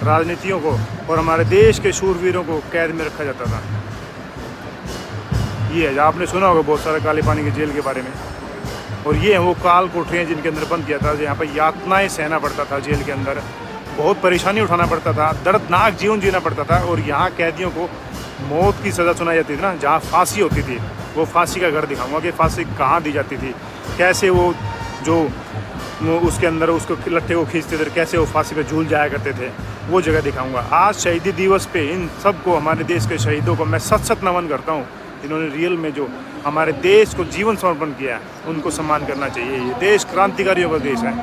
राजनीतियों को और हमारे देश के शूरवीरों को कैद में रखा जाता था। ये है, आपने सुना होगा बहुत सारे काले पानी की जेल के बारे में। और ये हैं वो काल कोठरियाँ जिनके अंदर बंद किया था, यहाँ पर यातनाएं सहना पड़ता था जेल के अंदर, बहुत परेशानी उठाना पड़ता था, दर्दनाक जीवन जीना पड़ता था। और यहाँ कैदियों को मौत की सज़ा सुनाई जाती थी ना, जहाँ फांसी होती थी, वो फांसी का घर दिखाऊंगा कि फांसी कहाँ दी जाती थी, कैसे वो जो उसके अंदर उसको लट्ठे को खींचते थे, कैसे वो फांसी पे झूल जाया करते थे, वो जगह दिखाऊंगा। आज शहीदी दिवस पे इन सबको, हमारे देश के शहीदों को मैं सत सत नमन करता हूँ, जिन्होंने रियल में जो हमारे देश को जीवन समर्पण किया है, उनको सम्मान करना चाहिए। ये देश क्रांतिकारियों का देश है,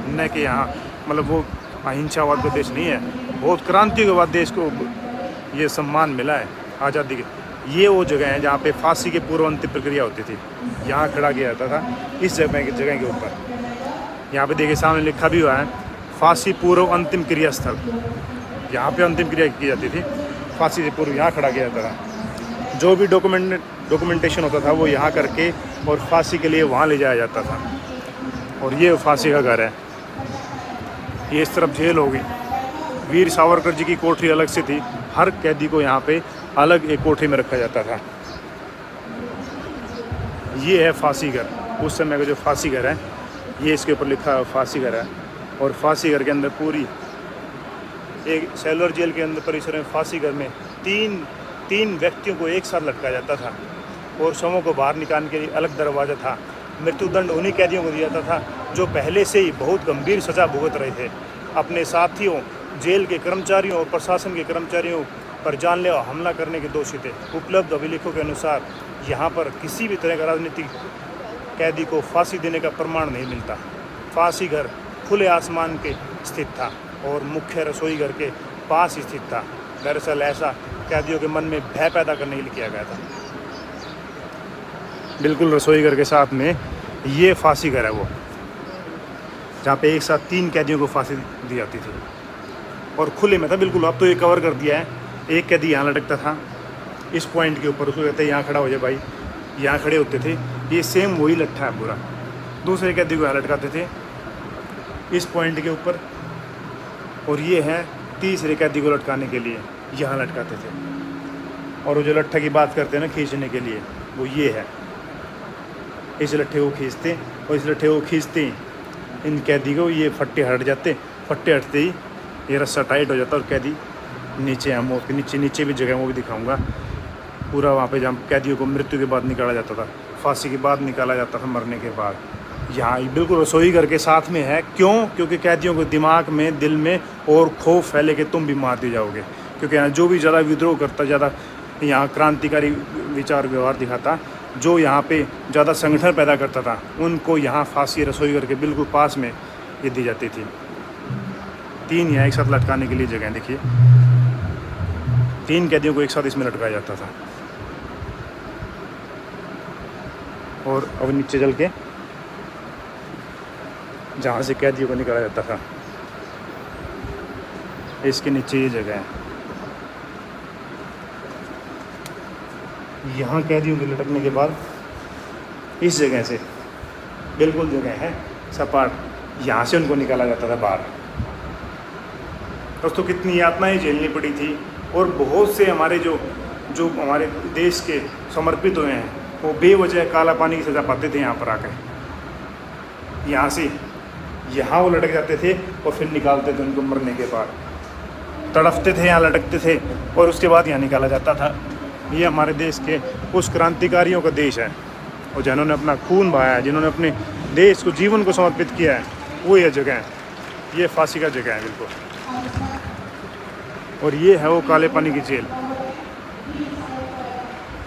न कि यहाँ मतलब वो अहिंसावाद का देश नहीं है। बहुत क्रांतियों के बाद देश को ये सम्मान मिला है आज़ादी के। ये वो जगह है जहाँ पे फांसी के पूर्व अंतिम प्रक्रिया होती थी, यहाँ खड़ा किया जाता था इस जगह के ऊपर। यहाँ पे देखिए सामने लिखा भी हुआ है फांसी पूर्व अंतिम क्रिया स्थल। यहाँ पे अंतिम क्रिया की जाती थी, फांसी से पूर्व यहाँ खड़ा किया जाता था। जो भी डॉक्यूमेंटेशन होता था वो यहाँ करके और फांसी के लिए वहाँ ले जाया जाता था। और ये फांसी का घर है, ये इस तरफ जेल होगी। वीर सावरकर जी की कोठरी अलग से थी, हर कैदी को यहाँ पे अलग एक कोठरी में रखा जाता था। ये है फांसी घर, उस समय का जो फांसी घर है, ये इसके ऊपर लिखा है फांसी घर है। और फांसी घर के अंदर पूरी एक सेलुलर जेल के अंदर परिसर में फांसी घर में तीन व्यक्तियों को एक साथ लटकाया जाता था और शवों को बाहर निकालने के लिए अलग दरवाज़ा था। मृत्युदंड उन्हीं कैदियों को दिया जाता था जो पहले से ही बहुत गंभीर सज़ा भुगत रहे थे। अपने साथियों, जेल के कर्मचारियों और प्रशासन के कर्मचारियों पर जानलेवा हमला करने के दोषी थे। उपलब्ध अभिलेखों के अनुसार यहाँ पर किसी भी तरह का राजनीतिक कैदी को फांसी देने का प्रमाण नहीं मिलता। फांसी घर खुले आसमान के स्थित था और मुख्य रसोई घर के पास स्थित था। दरअसल ऐसा कैदियों के मन में भय पैदा करने के लिए किया गया था। बिल्कुल रसोई घर के साथ में ये फांसी घर है वो, जहाँ पे एक साथ 3 कैदियों को फांसी दी जाती थी और खुले में था बिल्कुल। अब तो ये कवर कर दिया है। एक कैदी यहाँ लटकता था इस पॉइंट के ऊपर, उसको कहते हैं यहाँ खड़ा हो जाए भाई, यहाँ खड़े होते थे। ये सेम वही लट्ठा है पूरा। दूसरे कैदी को यहाँ लटकाते थे इस पॉइंट के ऊपर, और ये है तीसरे कैदी को लटकाने के लिए यहाँ लटकाते थे। और वो जो लट्ठा की बात करते हैं ना खींचने के लिए, वो ये है। इस लट्ठे को खींचते और इस लट्ठे को खींचते ही इन कैदी को ये फट्टे हट जाते। फट्टे हटते ही ये रस्सा टाइट हो जाता और कैदी नीचे है, मौत के नीचे भी जगह वो भी दिखाऊंगा पूरा। वहाँ पे जहाँ कैदियों को मृत्यु के बाद निकाला जाता था, फांसी के बाद निकाला जाता था, मरने के बाद। यहाँ बिल्कुल रसोई घर के साथ में है। क्यों? क्योंकि कैदियों के दिमाग में, दिल में और खौफ फैले कि तुम भी मार दिए जाओगे। क्योंकि यहाँ जो भी ज़्यादा विद्रोह करता, ज़्यादा यहाँ क्रांतिकारी विचार व्यवहार दिखाता, जो यहाँ पे ज़्यादा संगठन पैदा करता था, उनको यहाँ फांसी रसोई घर के बिल्कुल पास में ये दी जाती थी। 3 यहाँ एक साथ लटकाने के लिए जगह देखिए, 3 कैदियों को एक साथ इसमें लटकाया जाता था। और अब नीचे चल के जहाँ से कैदियों को निकाला जाता था, इसके नीचे ये जगह है। यहाँ कैदियों के लटकने के बाद इस जगह से बिल्कुल जगह है सपाट, यहाँ से उनको निकाला जाता था बाहर। दोस्तों कितनी यातनाएं झेलनी पड़ी थी। और बहुत से हमारे जो हमारे देश के समर्पित हुए हैं, वो बेवजह काला पानी की सज़ा पाते थे। यहाँ पर आकर यहाँ से यहाँ वो लटक जाते थे और फिर निकालते थे उनको। मरने के बाद तड़फते थे, यहाँ लटकते थे और उसके बाद यहाँ निकाला जाता था। ये हमारे देश के उस क्रांतिकारियों का देश है, और जिन्होंने अपना खून बहाया है, जिन्होंने अपने देश को, जीवन को समर्पित किया है, वो ये जगह है। ये फांसी का जगह है बिल्कुल। और ये है वो काले पानी की जेल।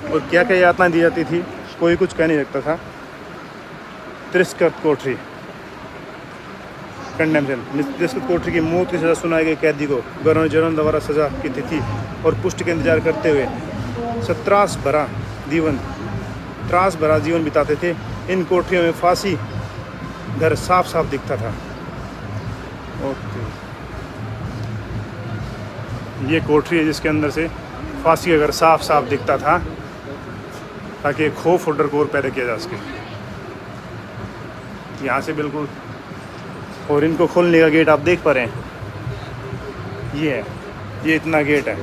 और क्या क्या यातना दी जाती थी, कोई कुछ कह नहीं सकता था। तिरस्कृत कोठरी, कंडेम जेल। तिरस्कृत कोठरी की मौत की सज़ा सुनाई गई कैदी को गवर्नर जनरल द्वारा सज़ा की तिथि और पुष्टि का इंतजार करते हुए त्रास भरा जीवन बिताते थे। इन कोठरियों में फांसी घर साफ साफ दिखता था। ओके, ये कोठरी है जिसके अंदर से फांसी का घर साफ साफ दिखता था, ताकि खौफ और डर को और पैदा किया जा सके। यहाँ से बिल्कुल, और इनको खोलने का गेट आप देख पा रहे हैं, ये है, ये इतना गेट है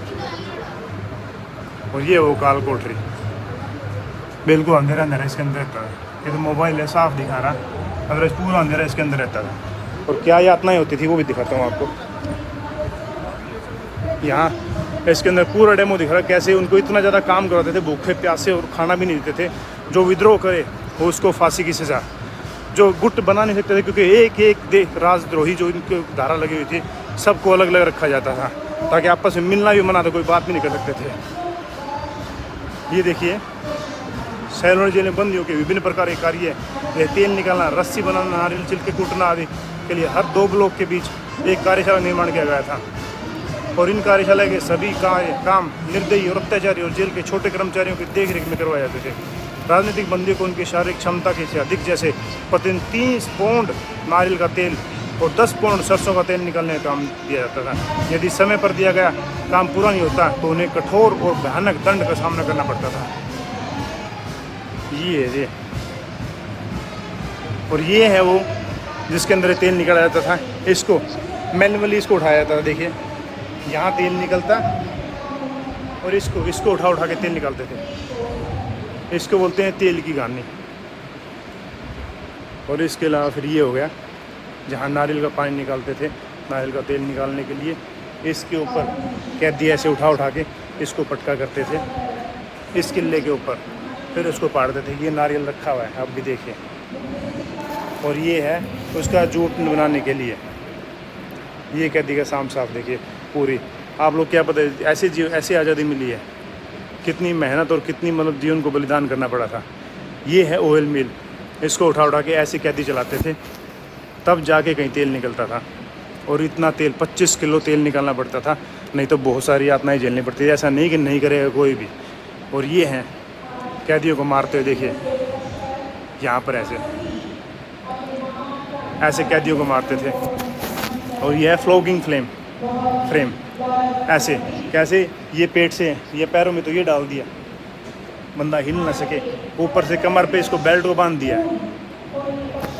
और ये वो काल कोठरी। बिल्कुल अंधेरा अंधेरा इसके अंदर रहता है। ये तो मोबाइल है साफ दिखा रहा, अदरवाइज पूरा अंधेरा इसके अंदर रहता था। और क्या यातनाएं होती थी वो भी दिखाता हूँ आपको। यहाँ इसके अंदर पूरा डेमो दिख रहा है, कैसे उनको इतना ज़्यादा काम करवाते थे, भूखे प्यासे, और खाना भी नहीं देते थे। जो विद्रोह करे वो उसको फांसी की सज़ा। जो गुट बना नहीं सकते थे क्योंकि एक एक राजद्रोही जो इनकी धारा लगी हुई थी, सबको अलग अलग रखा जाता था ताकि आपस में मिलना भी मना था, कोई बात भी नहीं कर सकते थे। ये देखिए सैलून जेल में बंदियों के विभिन्न प्रकार के कार्य, यह तेल निकालना, रस्सी बनाना, नारियल छिलके कूटना आदि के लिए हर 2 ब्लॉक के बीच एक कार्यशाला निर्माण किया गया था। और इन कार्यशाला के सभी काम निर्दयी और अत्याचारी और जेल के छोटे कर्मचारियों की देखरेख में करवाए जाते थे। राजनीतिक बंदियों को उनकी शारीरिक क्षमता के से अधिक, जैसे प्रतिदिन 30 पाउंड नारियल का तेल और 10 पाउंड सरसों का तेल निकालने का काम दिया जाता था। यदि समय पर दिया गया काम पूरा नहीं होता तो उन्हें कठोर और भयानक दंड का सामना करना पड़ता था। ये और ये है वो जिसके अंदर तेल निकाला जाता था। इसको मैनुअली इसको उठाया जाता था। देखिए यहाँ तेल निकलता और इसको उठा के तेल निकालते थे। इसको बोलते हैं तेल की गानी। और इसके अलावा फिर ये हो गया जहाँ नारियल का पानी निकालते थे, नारियल का तेल निकालने के लिए इसके ऊपर कैदी ऐसे उठा के इसको पटका करते थे इस किले के ऊपर, फिर उसको पाड़ते थे। ये नारियल रखा हुआ है, आप भी देखिए। और ये है उसका जूट बनाने के लिए। ये कैदी का साफ देखिए पूरी। आप लोग क्या पता है ऐसी आज़ादी मिली है, कितनी मेहनत और कितनी मतलब जीवन को बलिदान करना पड़ा था। ये है ऑयल मिल। इसको उठा के ऐसे कैदी चलाते थे, तब जाके कहीं तेल निकलता था। और इतना तेल 25 किलो तेल निकालना पड़ता था, नहीं तो बहुत सारी यातनाएं झेलनी पड़ती थी। ऐसा नहीं कि नहीं करेगा कोई भी। और ये हैं कैदियों को मारते हुए, देखिए यहाँ पर ऐसे कैदियों को मारते थे। और ये है फ्लोगिंग फ्रेम। ऐसे कैसे, ये पेट से, ये पैरों में तो ये डाल दिया, बंदा हिल ना सके। ऊपर से कमर पे इसको बेल्ट को बांध दिया,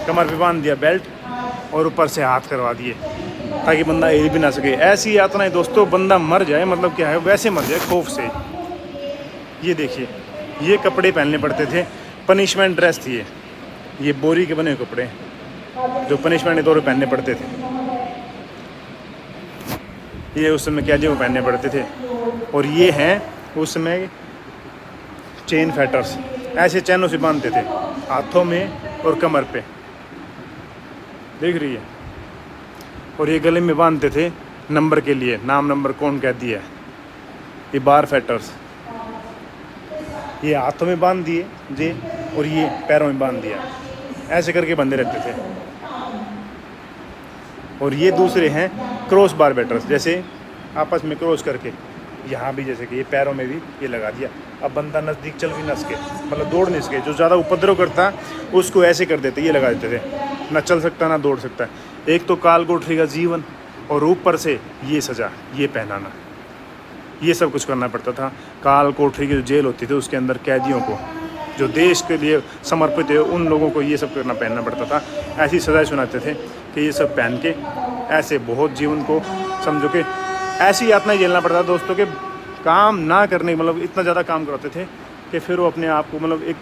कमर पे बांध दिया बेल्ट, और ऊपर से हाथ करवा दिए ताकि बंदा हिल भी ना सके। ऐसी यातनाएं दोस्तों, बंदा मर जाए, मतलब क्या है, वैसे मर जाए खौफ से। ये देखिए ये कपड़े पहनने पड़ते थे, पनिशमेंट ड्रेस थी ये बोरी के बने हुए कपड़े जो पनिशमेंट के तौर पर पहनने पड़ते थे। ये उस समय कैदियों को पहनने पड़ते थे। और ये हैं उस समय चेन फैटर्स, ऐसे चैनों से बांधते थे हाथों में और कमर पे, देख रही है। और ये गले में बांधते थे नंबर के लिए, नाम नंबर कौन कैदी है। ये बार फैटर्स, ये हाथों में बांध दिए जे, और ये पैरों में बांध दिया, ऐसे करके बंधे रहते थे। और ये दूसरे हैं क्रॉस बार बैटर्स, जैसे आपस में क्रॉस करके यहाँ भी, जैसे कि ये पैरों में भी ये लगा दिया। अब बंदा नज़दीक चल भी न सके, मतलब दौड़ नहीं सके, जो ज़्यादा उपद्रव करता उसको ऐसे कर देते, ये लगा देते थे, ना चल सकता ना दौड़ सकता। एक तो काल कोठरी का जीवन, और ऊपर से ये सज़ा, ये पहनाना, ये सब कुछ करना पड़ता था। काल कोठरी की जो जेल होती थी उसके अंदर कैदियों को, जो देश के लिए समर्पित है, उन लोगों को ये सब करना पहनना पड़ता था। ऐसी सज़ाएं सुनाते थे कि ये सब पहन के ऐसे बहुत जीवन को समझो कि ऐसी यातनाएं झेलना पड़ता था दोस्तों के काम ना करने, मतलब इतना ज़्यादा काम कराते थे कि फिर वो अपने आप को मतलब एक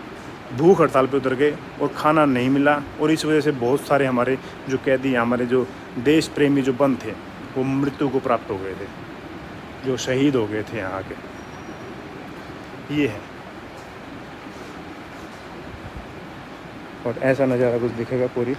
भूख हड़ताल पे उतर गए और खाना नहीं मिला। और इस वजह से बहुत सारे हमारे जो कैदी, हमारे जो देश प्रेमी जो बंद थे, वो मृत्यु को प्राप्त हो गए थे, जो शहीद हो गए थे यहाँ के। ये है, और ऐसा नज़ारा कुछ दिखेगा पूरी